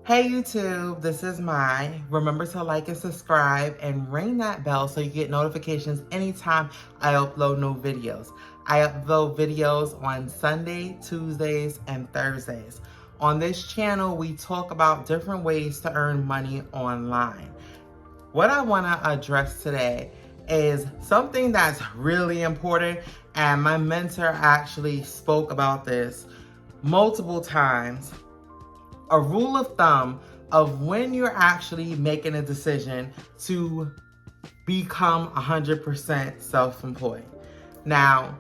Hey YouTube, this is Mai. Remember to like and subscribe and ring that bell so you get notifications anytime I upload new videos. I upload videos on Sunday, Tuesdays, and Thursdays. On this channel, we talk about different ways to earn money online. What I want to address today is something that's really important, and my mentor actually spoke about this multiple times. A rule of thumb of when you're actually making a decision to become 100% self-employed. Now,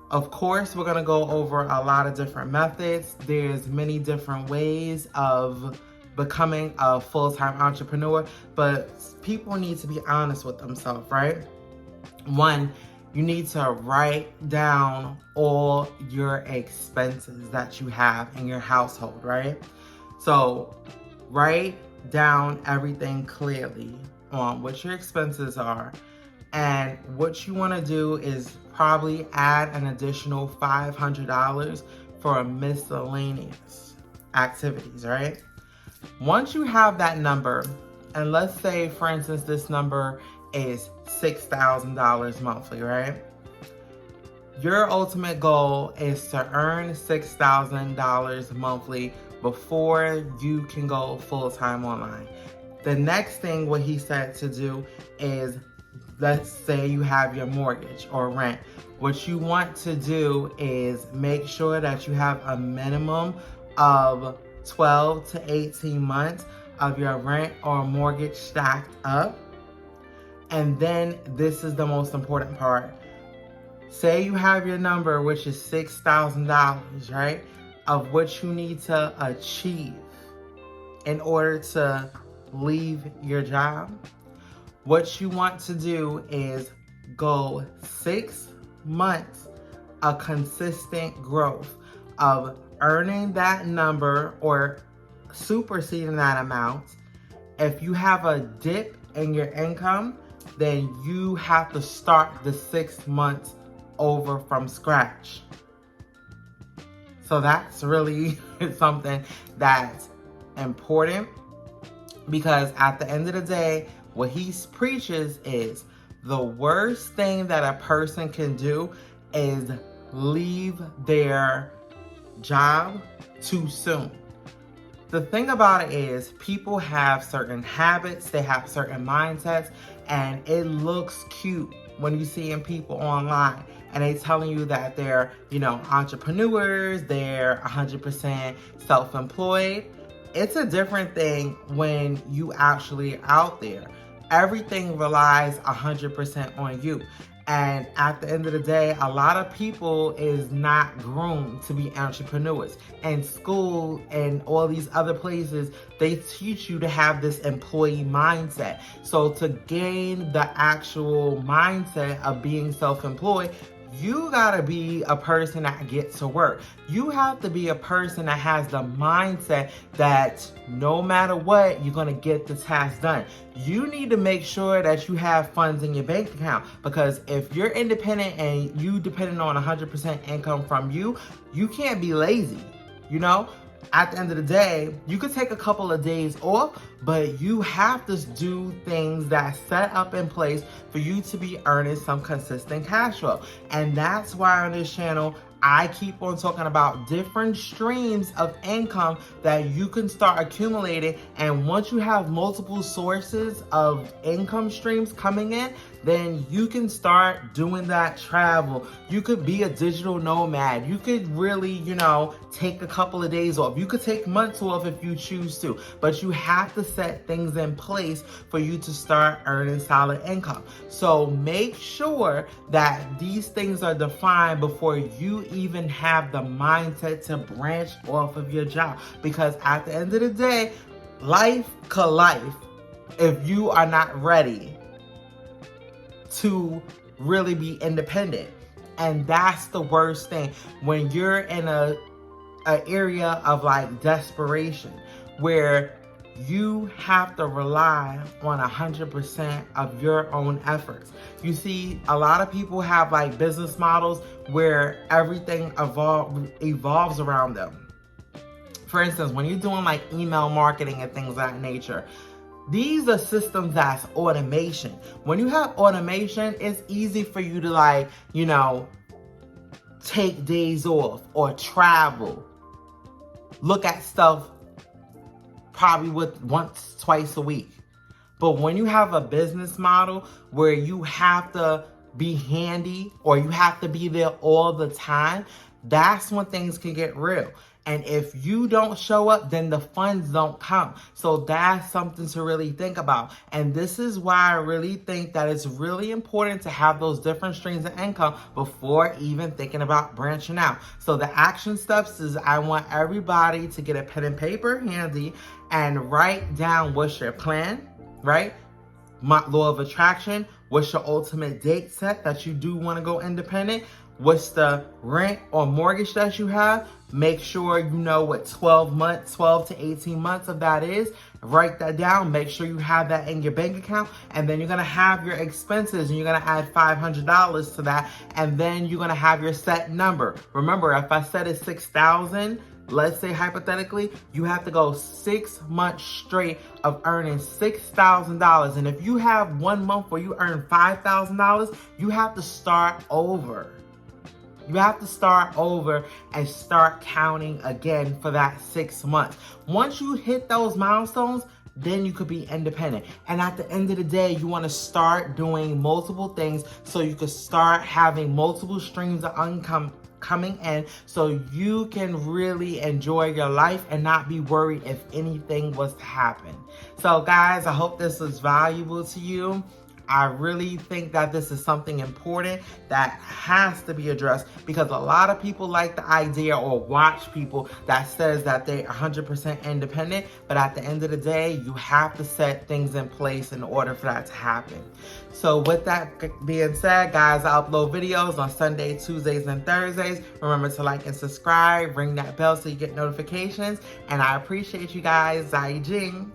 of course, we're gonna go over a lot of different methods. There's many different ways of becoming a full-time entrepreneur, but people need to be honest with themselves, right? One, you need to write down all your expenses that you have in your household, right? So write down everything clearly on what your expenses are. And what you want to do is probably add an additional $500 for miscellaneous activities, right? Once you have that number, and let's say, for instance, this number is $6,000 monthly, right? Your ultimate goal is to earn $6,000 monthly before you can go full-time online. The next thing what he said to do is, let's say you have your mortgage or rent. What you want to do is make sure that you have a minimum of 12 to 18 months of your rent or mortgage stacked up. And then this is the most important part. Say you have your number, which is $6,000, right? Of what you need to achieve in order to leave your job. What you want to do is go 6 months of consistent growth of earning that number or superseding that amount. If you have a dip in your income, then you have to start the 6 months over from scratch. So that's really something that's important, because at the end of the day, what he preaches is the worst thing that a person can do is leave their job too soon. The thing about it is people have certain habits, they have certain mindsets, and it looks cute when you see people online and they telling you that they're, entrepreneurs, they're 100% self-employed. It's a different thing when you actually out there. Everything relies 100% on you. And at the end of the day, a lot of people is not groomed to be entrepreneurs. And school and all these other places, they teach you to have this employee mindset. So to gain the actual mindset of being self-employed, you gotta be a person that gets to work. You have to be a person that has the mindset that no matter what, you're gonna get the task done. You need to make sure that you have funds in your bank account, because if you're independent and you dependent on 100% income from you, you can't be lazy, At the end of the day, you could take a couple of days off, but you have to do things that set up in place for you to be earning some consistent cash flow. And that's why on this channel, I keep on talking about different streams of income that you can start accumulating. And once you have multiple sources of income streams coming in, then you can start doing that travel. You could be a digital nomad. You could really, take a couple of days off. You could take months off if you choose to, but you have to set things in place for you to start earning solid income. So make sure that these things are defined before you even have the mindset to branch off of your job. Because at the end of the day, life could life if you are not ready to really be independent. And that's the worst thing when you're in an area of desperation where you have to rely on 100% of your own efforts. You see, a lot of people have business models where everything evolves around them. For instance, when you're doing like email marketing and things of that nature, these are systems that's automation. When you have automation, it's easy for you to like, take days off or travel. Look at stuff probably once, twice a week. But when you have a business model where you have to be handy or you have to be there all the time, that's when things can get real. And if you don't show up, then the funds don't come. So that's something to really think about. And this is why I really think that it's really important to have those different streams of income before even thinking about branching out. So the action steps is I want everybody to get a pen and paper handy and write down what's your plan, right? Law of attraction. What's your ultimate date set that you do want to go independent? What's the rent or mortgage that you have? Make sure you know what 12 to 18 months of that is. Write that down. Make sure you have that in your bank account. And then you're going to have your expenses and you're going to add $500 to that. And then you're going to have your set number. Remember, if I said it's $6,000, let's say hypothetically, you have to go 6 months straight of earning $6,000. And if you have 1 month where you earn $5,000, you have to start over. You have to start over and start counting again for that 6 months. Once you hit those milestones, then you could be independent. And at the end of the day, you want to start doing multiple things so you can start having multiple streams of income coming in so you can really enjoy your life and not be worried if anything was to happen. So guys, I hope this was valuable to you. I really think that this is something important that has to be addressed because a lot of people like the idea or watch people that says that they're 100% independent, but at the end of the day, you have to set things in place in order for that to happen. So with that being said, guys, I upload videos on Sunday, Tuesdays, and Thursdays. Remember to like and subscribe, ring that bell so you get notifications, and I appreciate you guys. Zai Jing.